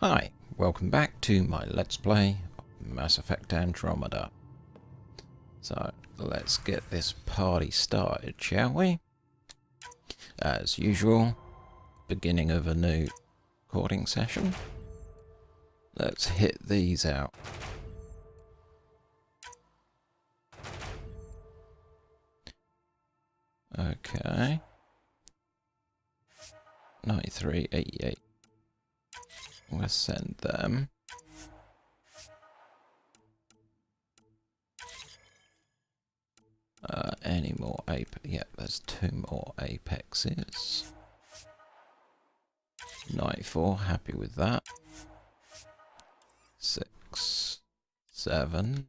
Hi, welcome back to my Let's Play of Mass Effect Andromeda. So, let's get this party started, shall we? As usual, beginning of a new recording session. Let's hit these out. Okay. 9388. We'll send them. Any more yeah, there's 2 more apexes. 94, happy with that. 6, 7,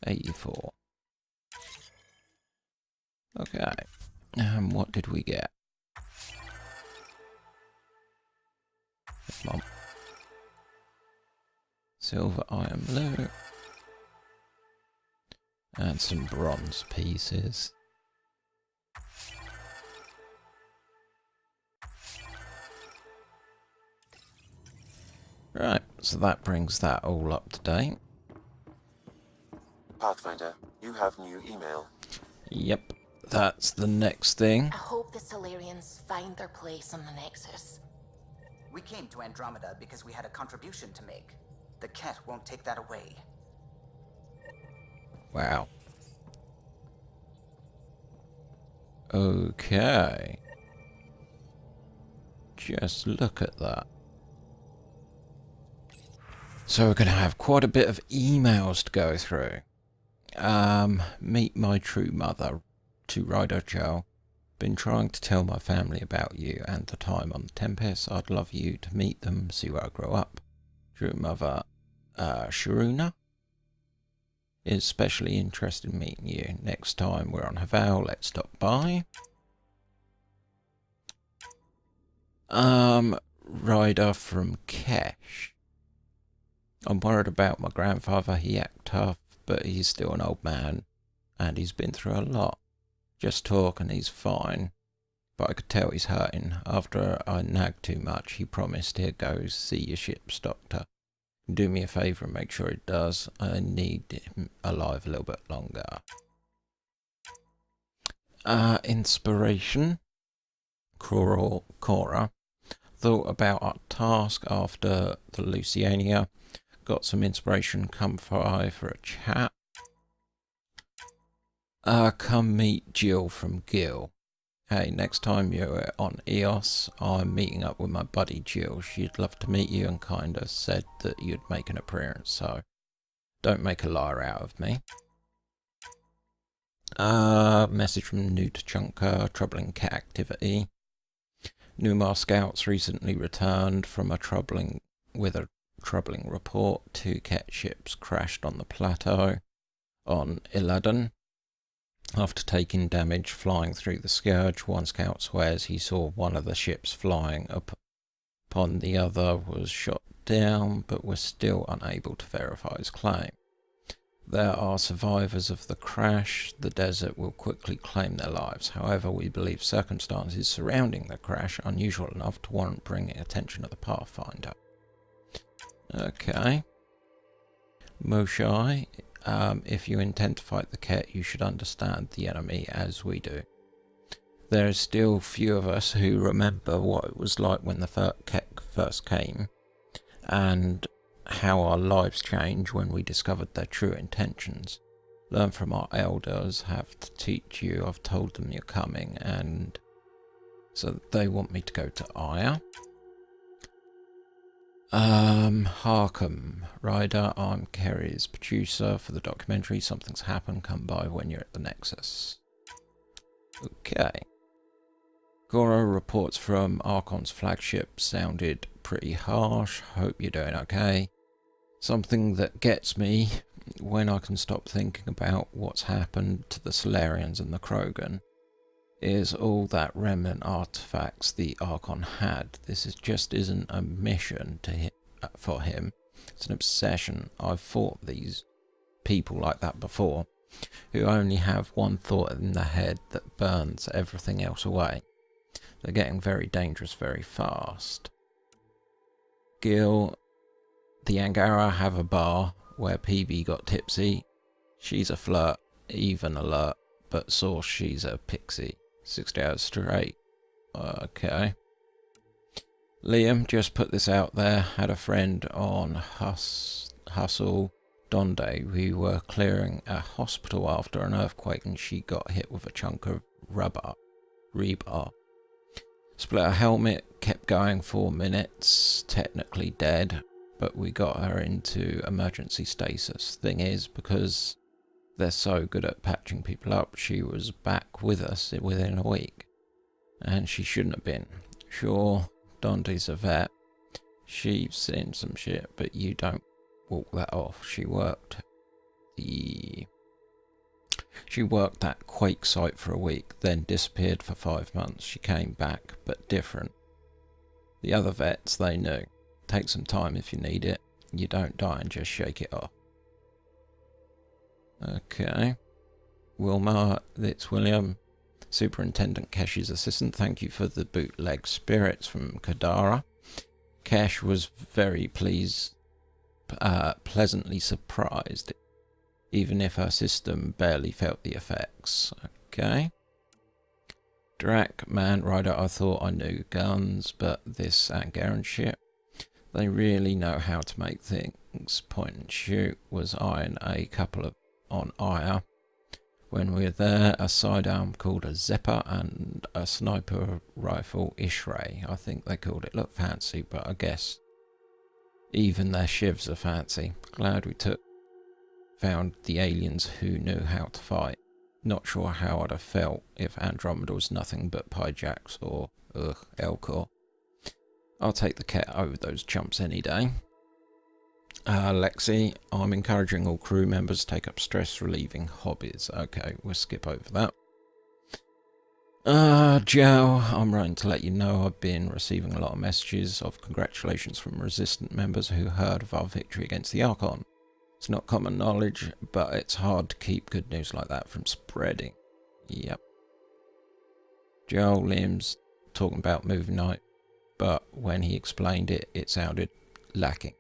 84. Okay, and what did we get? Come on. Silver, iron, blue. And some bronze pieces. Right, so that brings that all up to date. Pathfinder, you have new email. Yep, that's the next thing. I hope the Solarians find their place on the Nexus. We came to Andromeda because we had a contribution to make. The Ket won't take that away. Wow. Okay. Just look at that. So we're going to have quite a bit of emails to go through. Meet my true mother, to Ryder Joe. Been trying to tell my family about you and the time on the Tempest. I'd love you to meet them, see where I grow up. True mother, Sharuna is especially interested in meeting you. Next time we're on Haval, let's stop by. Ryder from Kesh. I'm worried about my grandfather. He act tough, but he's still an old man, and he's been through a lot. Just talk and he's fine, but I could tell he's hurting. After I nagged too much, he promised he'd go see your ship's doctor. Do me a favour and make sure he does. I need him alive a little bit longer. Inspiration. Cora. Thought about our task after the Luciania. Got some inspiration. Come by for a chat. Come meet Jill from Gil. Hey, next time you're on EOS, I'm meeting up with my buddy Jill. She'd love to meet you and kinda said that you'd make an appearance, so don't make a liar out of me. Message from Newt Chunker, troubling cat activity. Numar scouts recently returned from a troubling report. 2 cat ships crashed on the plateau on Iladan. After taking damage flying through the Scourge, one scout swears he saw one of the ships flying upon the other was shot down, but was still unable to verify his claim. There are survivors of the crash. The desert will quickly claim their lives. However, we believe circumstances surrounding the crash are unusual enough to warrant bringing attention to the Pathfinder. Okay. Moshai. If you intend to fight the Ket, you should understand the enemy as we do. There are still few of us who remember what it was like when the Ket first came, and how our lives changed when we discovered their true intentions. Learn from our elders, have to teach you. I've told them you're coming, and so they want me to go to Aya. Harkham. Ryder, I'm Kerry's producer for the documentary. Something's happened. Come by when you're at the Nexus. Okay. Gora reports from Archon's flagship sounded pretty harsh. Hope you're doing okay. Something that gets me when I can stop thinking about what's happened to the Solarians and the Krogan is all that remnant artifacts the Archon had. This just isn't a mission for him. It's an obsession. I've fought these people like that before, who only have one thought in their head that burns everything else away. They're getting very dangerous very fast. Gil, the Angara have a bar where PB got tipsy. She's a flirt, even alert, but source she's a pixie. 60 hours straight. Okay. Liam, just put this out there, had a friend on Hustle Donde. We were clearing a hospital after an earthquake and she got hit with a chunk of rebar. Split her helmet, kept going 4 minutes, technically dead, but we got her into emergency stasis. Thing is, because they're so good at patching people up, she was back with us within a week. And she shouldn't have been. Sure, Donde's a vet. She's seen some shit, but you don't walk that off. She worked that quake site for a week, then disappeared for 5 months. She came back, but different. The other vets, they knew. Take some time if you need it. You don't die and just shake it off. Okay. Wilma, it's William. Superintendent Kesh's assistant. Thank you for the bootleg spirits from Kadara. Kesh was very pleasantly surprised, even if her system barely felt the effects. Okay. Drac, man, Ryder, I thought I knew guns, but this Angaran shit, they really know how to make things. Point and shoot was eyeing a couple of on Aya. When we were there, a sidearm called a Zepper and a sniper rifle Ishray. I think they called it. Look fancy, but I guess even their shivs are fancy. Glad we found the aliens who knew how to fight. Not sure how I'd have felt if Andromeda was nothing but Pyjax or, Elcor. I'll take the cat over those chumps any day. Lexi, I'm encouraging all crew members to take up stress-relieving hobbies. Okay, we'll skip over that. Joe, I'm writing to let you know I've been receiving a lot of messages of congratulations from resistant members who heard of our victory against the Archon. It's not common knowledge, but it's hard to keep good news like that from spreading. Yep. Joe, Liam's talking about movie night, but when he explained it, it sounded lacking.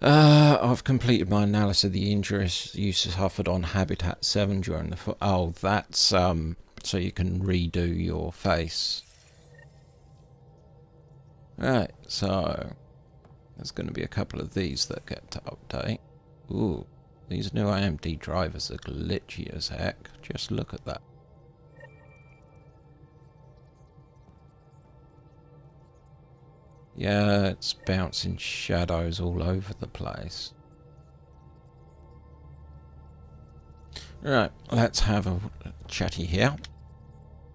I've completed my analysis of the injuries you suffered on Habitat 7 during the... Oh, that's, so you can redo your face. Right, so... There's going to be a couple of these that get to update. Ooh, these new AMD drivers are glitchy as heck. Just look at that. Yeah, it's bouncing shadows all over the place. Right, let's have a chatty here.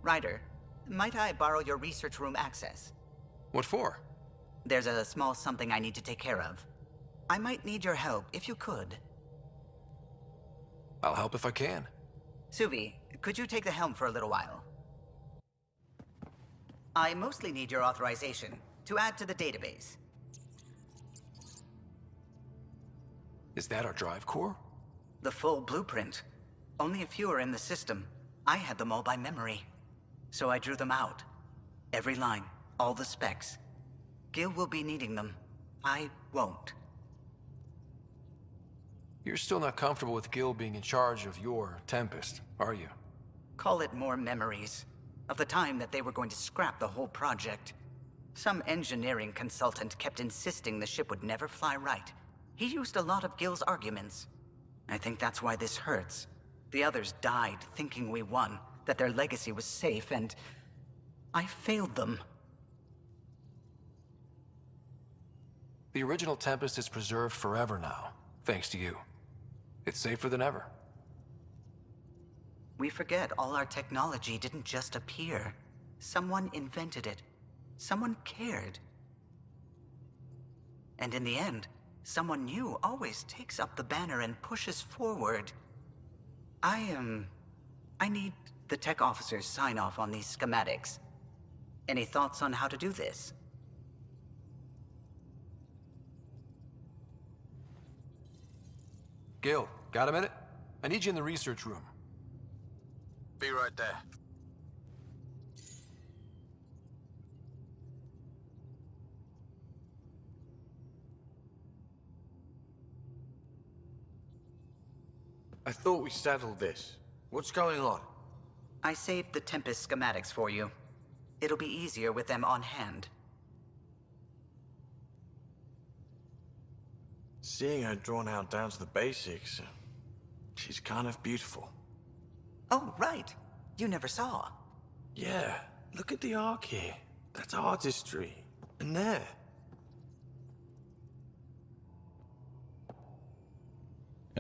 Ryder, might I borrow your research room access? What for? There's a small something I need to take care of. I might need your help if you could. I'll help if I can. Suvi, could you take the helm for a little while? I mostly need your authorization to add to the database. Is that our drive core? The full blueprint. Only a few are in the system. I had them all by memory. So I drew them out. Every line, all the specs. Gil will be needing them. I won't. You're still not comfortable with Gil being in charge of your Tempest, are you? Call it more memories of the time that they were going to scrap the whole project. Some engineering consultant kept insisting the ship would never fly right. He used a lot of Gil's arguments. I think that's why this hurts. The others died thinking we won, that their legacy was safe, and I failed them. The original Tempest is preserved forever now, thanks to you. It's safer than ever. We forget all our technology didn't just appear. Someone invented it. Someone cared. And in the end, someone new always takes up the banner and pushes forward. I need the tech officer's sign-off on these schematics. Any thoughts on how to do this? Gil, got a minute? I need you in the research room. Be right there. I thought we settled this. What's going on? I saved the Tempest schematics for you. It'll be easier with them on hand. Seeing her drawn out down to the basics, she's kind of beautiful. Oh, right. You never saw. Yeah, look at the arc here. That's artistry. And there.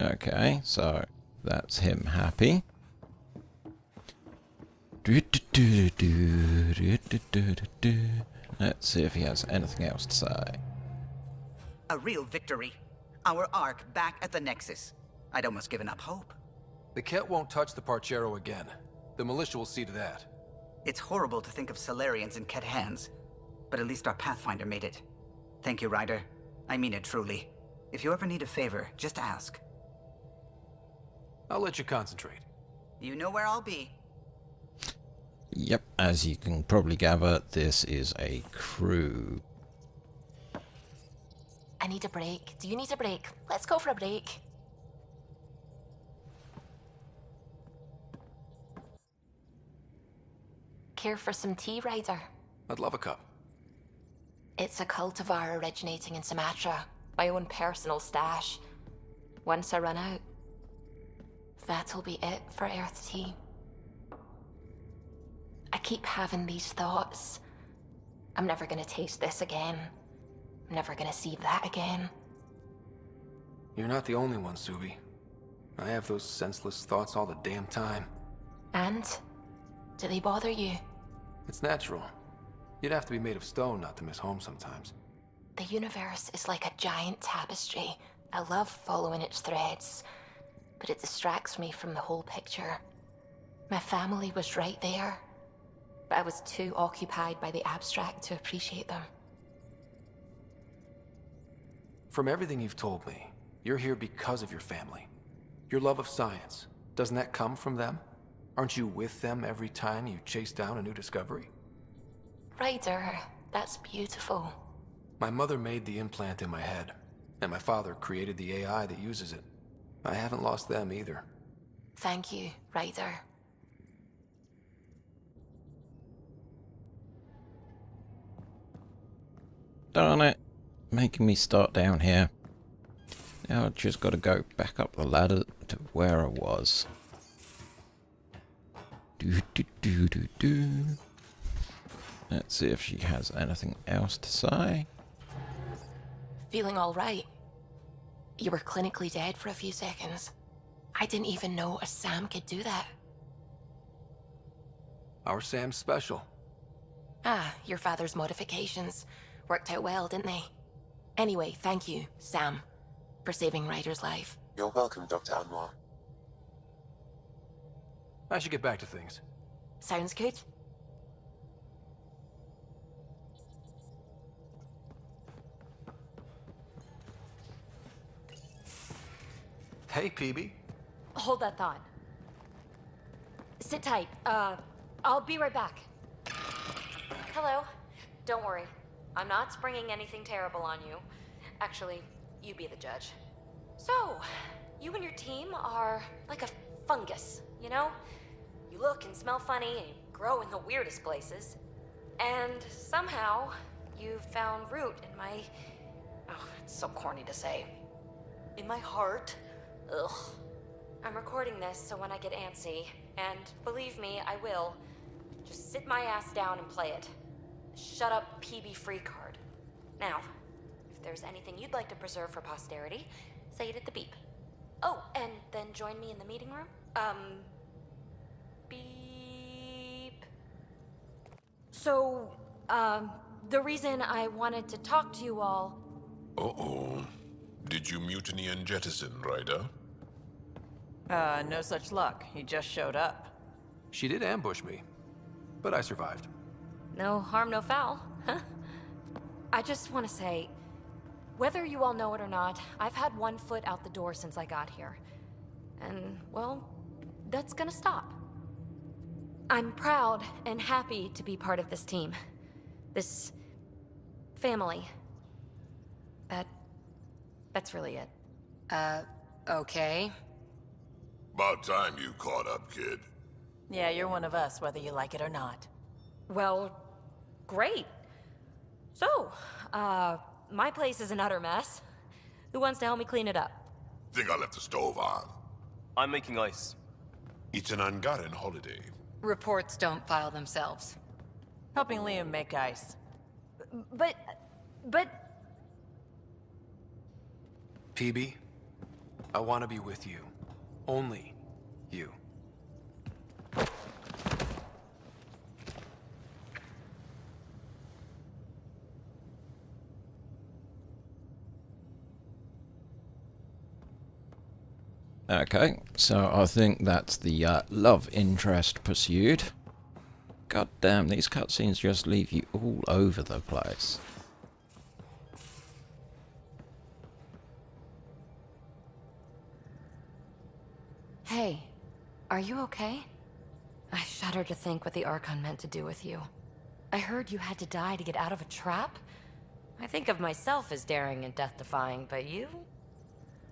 Okay, so that's him happy. Let's see if he has anything else to say. A real victory. Our arc back at the Nexus. I'd almost given up hope. The Ket won't touch the Parchero again. The militia will see to that. It's horrible to think of Solarians in Ket hands, but at least our Pathfinder made it. Thank you, Ryder. I mean it truly. If you ever need a favor, just ask. I'll let you concentrate. You know where I'll be. Yep, as you can probably gather, this is a crew. I need a break. Do you need a break? Let's go for a break. Care for some tea, Ryder? I'd love a cup. It's a cultivar originating in Sumatra. My own personal stash. Once I run out, that'll be it for Earth tea. I keep having these thoughts. I'm never gonna taste this again. I'm never gonna see that again. You're not the only one, Subi. I have those senseless thoughts all the damn time. And? Do they bother you? It's natural. You'd have to be made of stone not to miss home sometimes. The universe is like a giant tapestry. I love following its threads, but it distracts me from the whole picture. My family was right there, but I was too occupied by the abstract to appreciate them. From everything you've told me, you're here because of your family. Your love of science, doesn't that come from them? Aren't you with them every time you chase down a new discovery? Ryder, that's beautiful. My mother made the implant in my head, and my father created the AI that uses it. I haven't lost them either. Thank you, Ryder. Darn it, making me start down here. Now I've just got to go back up the ladder to where I was. Let's see if she has anything else to say. Feeling all right? You were clinically dead for a few seconds. I didn't even know a Sam could do that. Our Sam's special. Ah, your father's modifications. Worked out well, didn't they? Anyway, thank you, Sam, for saving Ryder's life. You're welcome, Dr. Anwar. I should get back to things. Sounds good. Hey, PB. Hold that thought. Sit tight. I'll be right back. Hello. Don't worry. I'm not springing anything terrible on you. Actually, you be the judge. So, you and your team are like a fungus, you know? You look and smell funny and you grow in the weirdest places. And somehow, you found root in my... Oh, it's so corny to say. In my heart. Ugh. I'm recording this so when I get antsy, and believe me, I will, just sit my ass down and play it. Shut up, PB free card. Now, if there's anything you'd like to preserve for posterity, say it at the beep. Oh, and then join me in the meeting room. Beep. So, the reason I wanted to talk to you all... Uh-oh. Did you mutiny and jettison, Ryder? No such luck. He just showed up. She did ambush me, but I survived. No harm, no foul, huh? I just want to say, whether you all know it or not, I've had one foot out the door since I got here. And, well, that's gonna stop. I'm proud and happy to be part of this team. This... family. That's really it. Okay. About time you caught up, kid. Yeah, you're one of us, whether you like it or not. Well, great. So, my place is an utter mess. Who wants to help me clean it up? Think I left the stove on. I'm making ice. It's an Angaran holiday. Reports don't file themselves. Helping Liam make ice. But... PB, I want to be with you. Only you. Okay, so I think that's the love interest pursued. God damn, these cutscenes just leave you all over the place. Hey, are you okay? I shudder to think what the Archon meant to do with you. I heard you had to die to get out of a trap? I think of myself as daring and death-defying, but you?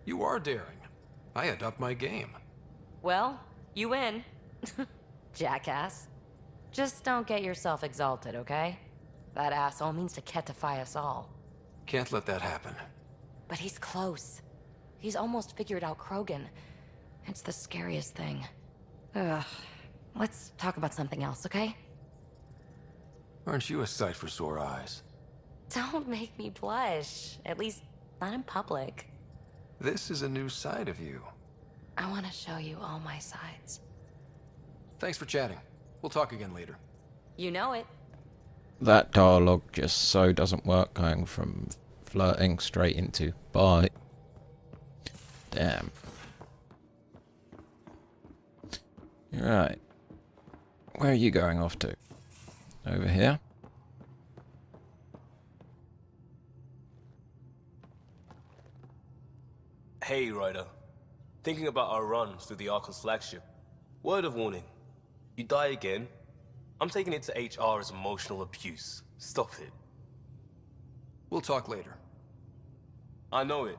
You are daring. I had upped my game. Well, you win. Jackass. Just don't get yourself exalted, okay? That asshole means to ketify us all. Can't let that happen. But he's close. He's almost figured out Krogan. It's the scariest thing. Ugh. Let's talk about something else, okay? Aren't you a sight for sore eyes? Don't make me blush. At least, not in public. This is a new side of you. I want to show you all my sides. Thanks for chatting. We'll talk again later. You know it. That dialogue just so doesn't work, going from flirting straight into bye. Damn. Right. Where are you going off to? Over here? Hey, Ryder. Thinking about our run through the Archon's flagship. Word of warning. You die again, I'm taking it to HR as emotional abuse. Stop it. We'll talk later. I know it.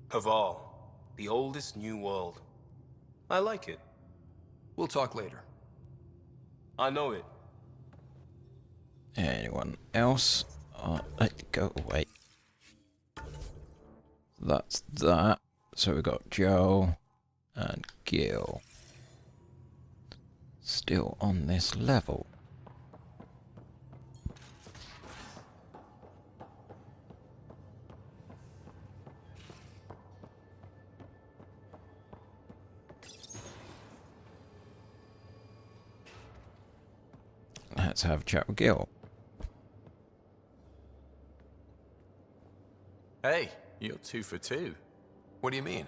Haval, the oldest new world. I like it. We'll talk later. I know it. Anyone else? Go away. That's that. So we've got Joe and Gil. Still on this level. Let's have a chat with Gil. Hey, you're 2 for 2. What do you mean?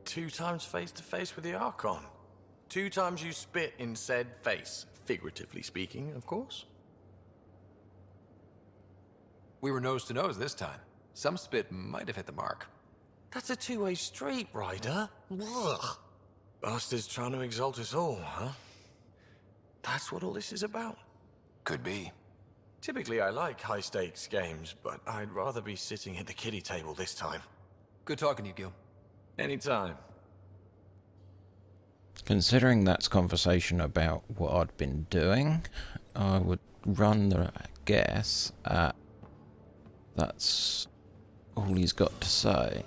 2 times face to face with the Archon. 2 times you spit in said face. Figuratively speaking, of course. We were nose to nose this time. Some spit might have hit the mark. That's a two-way street, Ryder. Ugh. Bastard's trying to exalt us all, huh? That's what all this is about? Could be. Typically, I like high-stakes games, but I'd rather be sitting at the kiddie table this time. Good talking to you, Gil. Anytime. Considering that's conversation about what I'd been doing, I would run the guess at that's all he's got to say.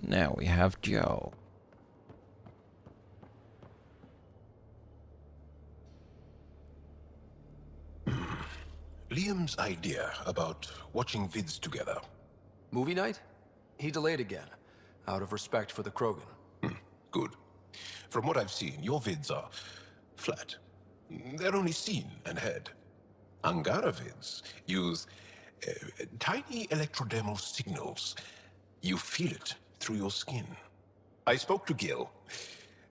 Now we have Joe. Liam's idea about watching vids together. Movie night? He delayed again, out of respect for the Krogan. Good. From what I've seen, your vids are flat. They're only seen and heard. Angara vids use tiny electrodermal signals. You feel it through your skin. I spoke to Gil.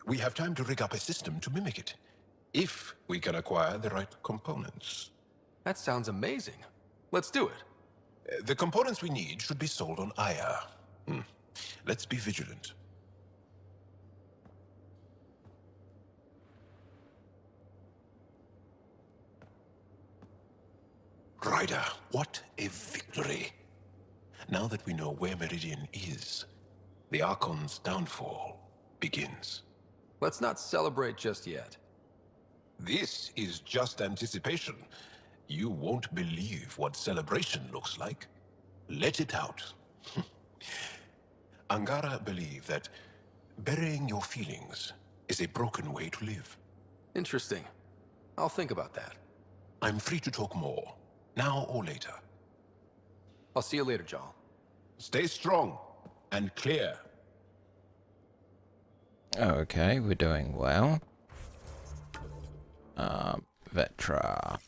We have time to rig up a system to mimic it, if we can acquire the right components. That sounds amazing. Let's do it. The components we need should be sold on Aya. Let's be vigilant. Ryder, what a victory! Now that we know where Meridian is, the Archon's downfall begins. Let's not celebrate just yet. This is just anticipation. You won't believe what celebration looks like. Let it out. Angara believe that burying your feelings is a broken way to live. Interesting. I'll think about that. I'm free to talk more, now or later. I'll see you later, Jarl. Stay strong and clear. Okay, we're doing well. Vetra.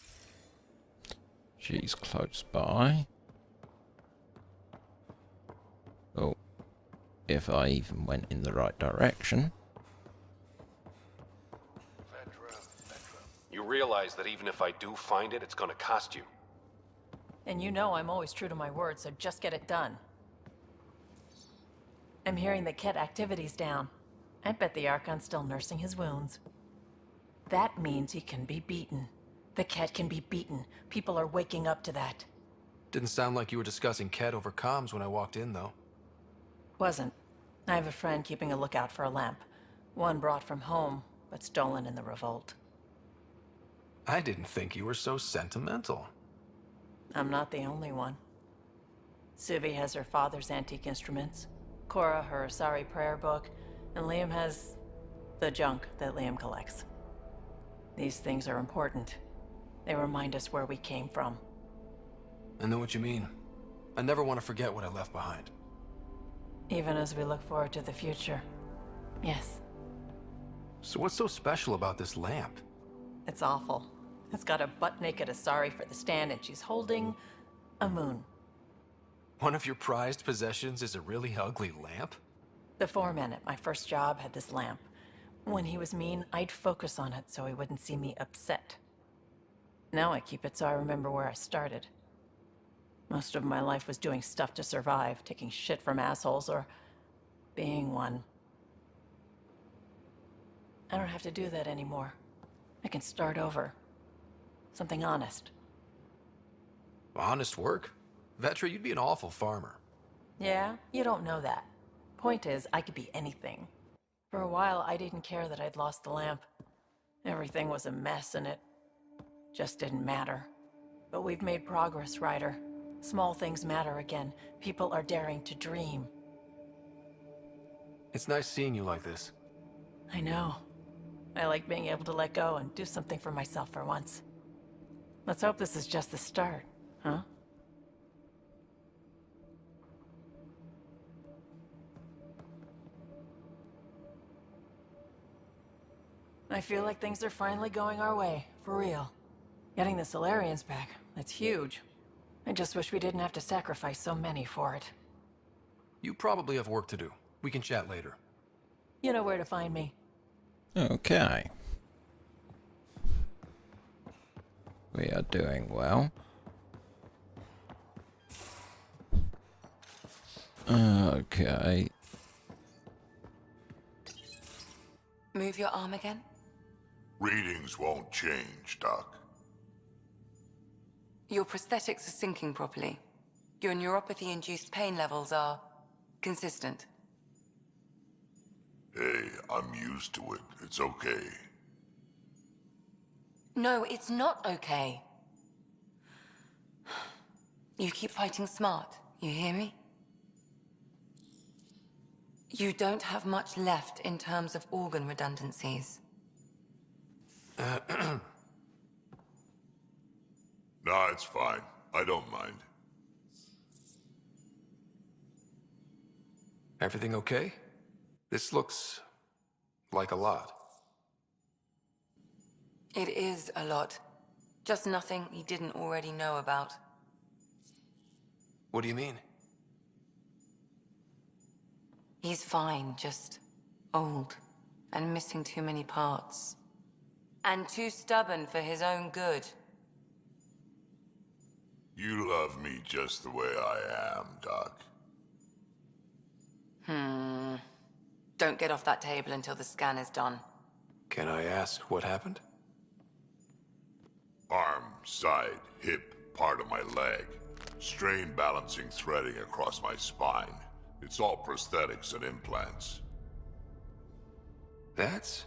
She's close by. Oh, if I even went in the right direction. You realize that even if I do find it, it's gonna cost you. And you know I'm always true to my word, so just get it done. I'm hearing that Ket activity's down. I bet the Archon's still nursing his wounds. That means he can be beaten. The Ket can be beaten. People are waking up to that. Didn't sound like you were discussing Ket over comms when I walked in, though. Wasn't. I have a friend keeping a lookout for a lamp. One brought from home, but stolen in the revolt. I didn't think you were so sentimental. I'm not the only one. Suvi has her father's antique instruments, Cora her Asari prayer book, and Liam has the junk that Liam collects. These things are important. They remind us where we came from. I know what you mean. I never want to forget what I left behind. Even as we look forward to the future. Yes. So what's so special about this lamp? It's awful. It's got a butt-naked Asari for the stand, and she's holding a moon. One of your prized possessions is a really ugly lamp? The foreman at my first job had this lamp. When he was mean, I'd focus on it so he wouldn't see me upset. Now I keep it so I remember where I started. Most of my life was doing stuff to survive, taking shit from assholes, or being one. I don't have to do that anymore. I can start over. Something honest. Honest work? Vetra, you'd be an awful farmer. Yeah, you don't know that. Point is, I could be anything. For a while, I didn't care that I'd lost the lamp. Everything was a mess, and it just didn't matter. But we've made progress, Ryder. Small things matter again. People are daring to dream. It's nice seeing you like this. I know. I like being able to let go and do something for myself for once. Let's hope this is just the start, huh? I feel like things are finally going our way, for real. Getting the Solarians back, that's huge. I just wish we didn't have to sacrifice so many for it. You probably have work to do. We can chat later. You know where to find me. Okay. We are doing well. Okay. Move your arm again? Readings won't change, Doc. Your prosthetics are syncing properly. Your neuropathy-induced pain levels are consistent. Hey, I'm used to it. It's okay. No, it's not okay. You keep fighting smart, you hear me? You don't have much left in terms of organ redundancies. Nah, it's fine. I don't mind. Everything okay? This looks like a lot. It is a lot. Just nothing he didn't already know about. What do you mean? He's fine, just old and missing too many parts. And too stubborn for his own good. You love me just the way I am, Doc. Don't get off that table until the scan is done. Can I ask what happened? Arm, side, hip, part of my leg. Strain balancing threading across my spine. It's all prosthetics and implants. That's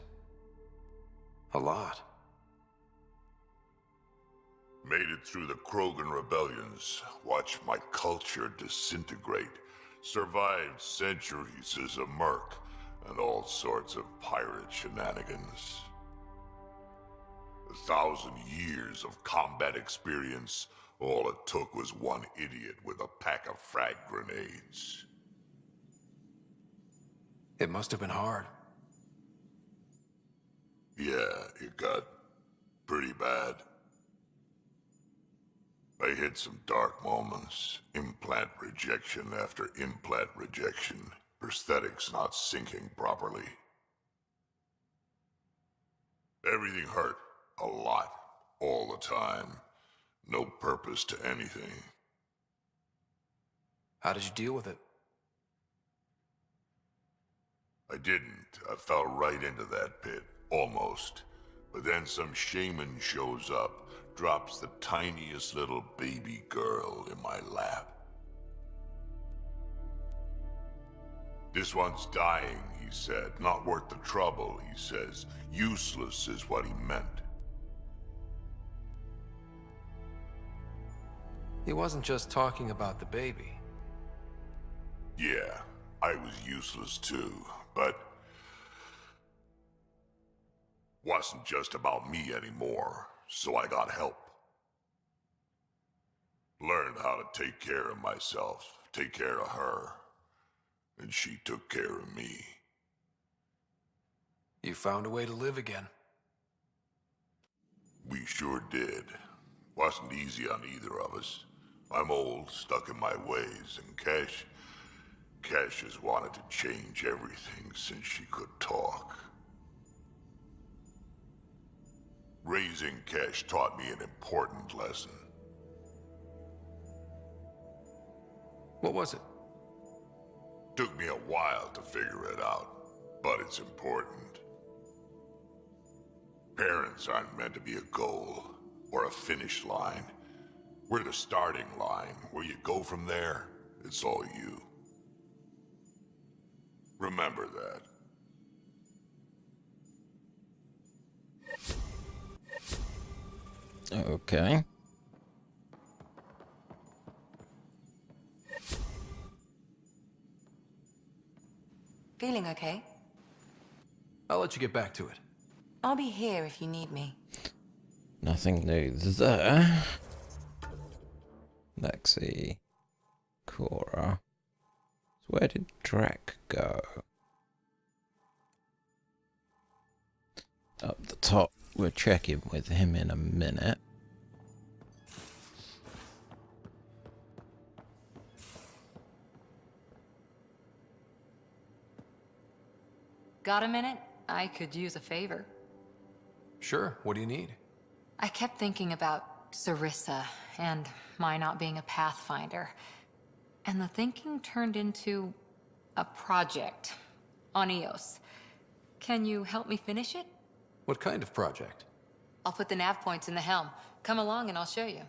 a lot. Made it through the Krogan rebellions. Watched my culture disintegrate. Survived centuries as a merc and all sorts of pirate shenanigans. 1,000 years of combat experience. All it took was one idiot with a pack of frag grenades. It must have been hard. Yeah, it got pretty bad. I hit some dark moments. Implant rejection after implant rejection. Prosthetics not syncing properly. Everything hurt. A lot. All the time. No purpose to anything. How did you deal with it? I didn't. I fell right into that pit. Almost. But then some shaman shows up, drops the tiniest little baby girl in my lap. This one's dying, he said. Not worth the trouble, he says. Useless is what he meant. He wasn't just talking about the baby. Yeah, I was useless too, but wasn't just about me anymore, so I got help. Learned how to take care of myself, take care of her, and she took care of me. You found a way to live again. We sure did. Wasn't easy on either of us. I'm old, stuck in my ways, and Cash has wanted to change everything since she could talk. Raising Cash taught me an important lesson. What was it? Took me a while to figure it out, but it's important. Parents aren't meant to be a goal or a finish line. We're the starting line. Where you go from there, it's all you. Remember that. Okay. Feeling okay? I'll let you get back to it. I'll be here if you need me. Nothing new there. Lexi. Cora. So where did Drac go? Up the top. We'll check in with him in a minute. Got a minute? I could use a favor. Sure, what do you need? I kept thinking about Sarissa and my not being a Pathfinder. And the thinking turned into a project on Eos. Can you help me finish it? What kind of project? I'll put the nav points in the helm. Come along and I'll show you.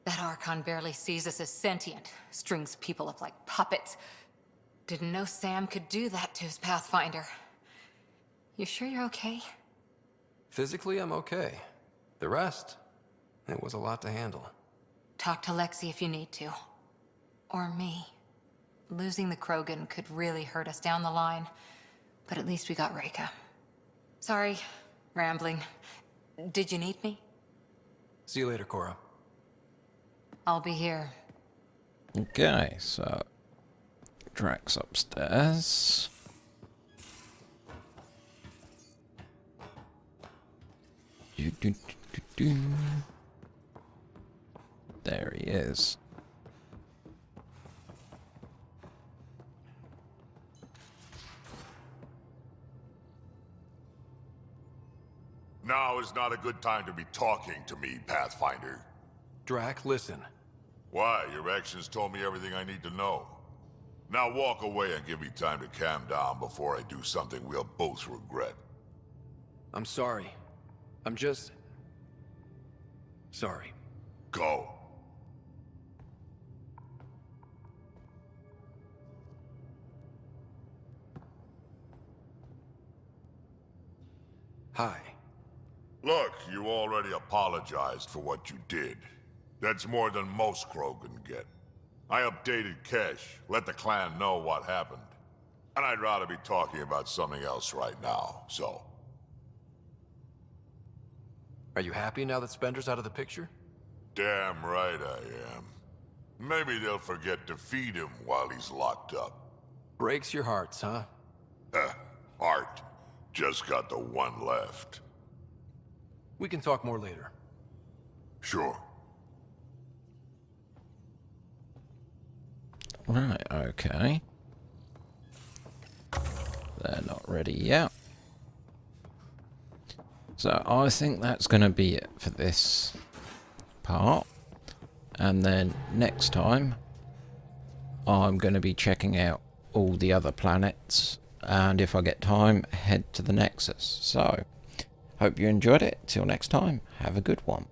That Archon barely sees us as sentient, strings people up like puppets. Didn't know Sam could do that to his Pathfinder. You sure you're okay? Physically, I'm okay. The rest, it was a lot to handle. Talk to Lexi if you need to. Or me. Losing the Krogan could really hurt us down the line. But at least we got Reika. Sorry, rambling. Did you need me? See you later, Cora. I'll be here. Okay, so Drac's upstairs. There he is. Now is not a good time to be talking to me, Pathfinder. Drac, listen. Why? Your actions told me everything I need to know. Now walk away and give me time to calm down before I do something we'll both regret. I'm sorry. I'm just... sorry. Go. Hi. Look, you already apologized for what you did. That's more than most Krogan get. I updated Kesh, let the clan know what happened. And I'd rather be talking about something else right now, so... Are you happy now that Spender's out of the picture? Damn right I am. Maybe they'll forget to feed him while he's locked up. Breaks your hearts, huh? Heart. Just got the one left. We can talk more later. Sure. Right, okay. They're not ready yet. So I think that's going to be it for this part. And then next time, I'm going to be checking out all the other planets. And if I get time, head to the Nexus. So, hope you enjoyed it. Till next time, have a good one.